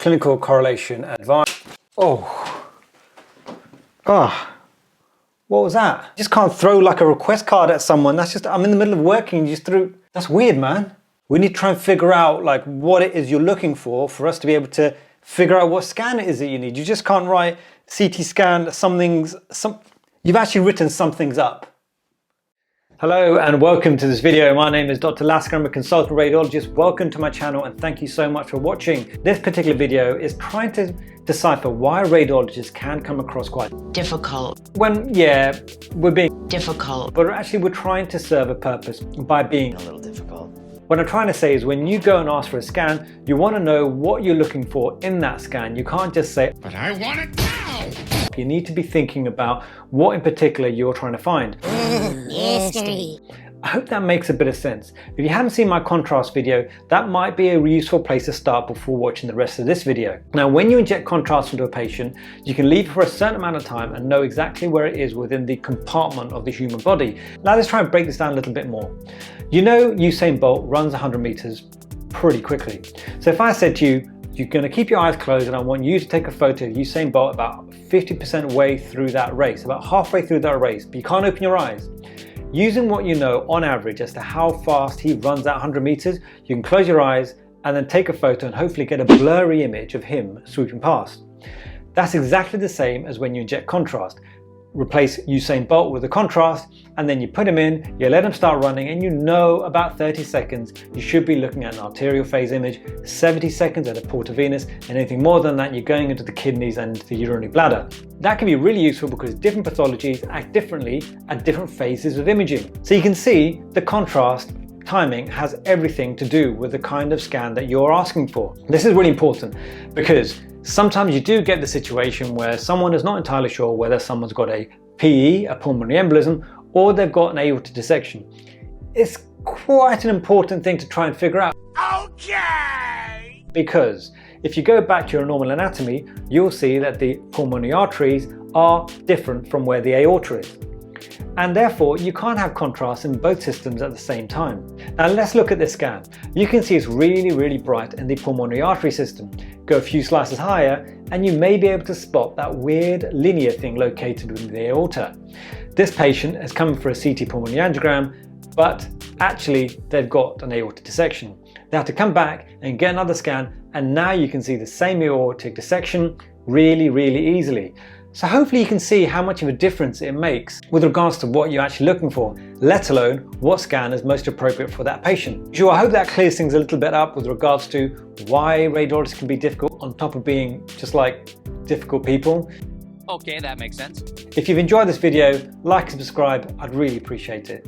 clinical correlation advice. Oh, what was that? You just can't throw like a request card at someone. That's just, I'm in the middle of working, you just threw, that's weird, man. We need to try and figure out like what it is you're looking for us to be able to figure out what scan it is that you need. You just can't write CT scan, you've actually written some things up. Hello and welcome to this video. My name is Dr. Lasker. I'm a consultant radiologist. Welcome to my channel and thank you so much for watching. This particular video is trying to decipher why radiologists can come across quite difficult. We're being difficult, but actually we're trying to serve a purpose by being a little difficult. What I'm trying to say is when you go and ask for a scan, you want to know what you're looking for in that scan. You can't just say, but I want it now. You need to be thinking about what in particular you're trying to find. Mystery. I hope that makes a bit of sense. If you haven't seen my contrast video, that might be a useful place to start before watching the rest of this video. Now, when you inject contrast into a patient, you can leave it for a certain amount of time and know exactly where it is within the compartment of the human body. Now let's try and break this down a little bit more. You know Usain Bolt runs 100 meters pretty quickly. So if I said to you, you're going to keep your eyes closed and I want you to take a photo of Usain Bolt about 50% way through that race, about halfway through that race, but you can't open your eyes. Using what you know on average as to how fast he runs that 100 meters, you can close your eyes and then take a photo and hopefully get a blurry image of him swooping past. That's exactly the same as when you inject contrast. Replace Usain Bolt with a contrast and then you put him in, you let him start running and you know about 30 seconds you should be looking at an arterial phase image, 70 seconds at a portovenous, and anything more than that you're going into the kidneys and the urinary bladder. That can be really useful because different pathologies act differently at different phases of imaging. So you can see the contrast timing has everything to do with the kind of scan that you're asking for. This is really important because sometimes you do get the situation where someone is not entirely sure whether someone's got a PE, a pulmonary embolism, or they've got an aortic dissection. It's quite an important thing to try and figure out. Okay! Because if you go back to your normal anatomy, you'll see that the pulmonary arteries are different from where the aorta is. And therefore you can't have contrast in both systems at the same time. Now let's look at this scan. You can see it's really bright in the pulmonary artery system. Go a few slices higher and you may be able to spot that weird linear thing located within the aorta. This patient has come for a CT pulmonary angiogram, but actually they've got an aortic dissection. They have to come back and get another scan, and now you can see the same aortic dissection really easily. So hopefully you can see how much of a difference it makes with regards to what you're actually looking for, let alone what scan is most appropriate for that patient. So I hope that clears things a little bit up with regards to why radiologists can be difficult on top of being just like difficult people. Okay, that makes sense. If you've enjoyed this video, like and subscribe, I'd really appreciate it.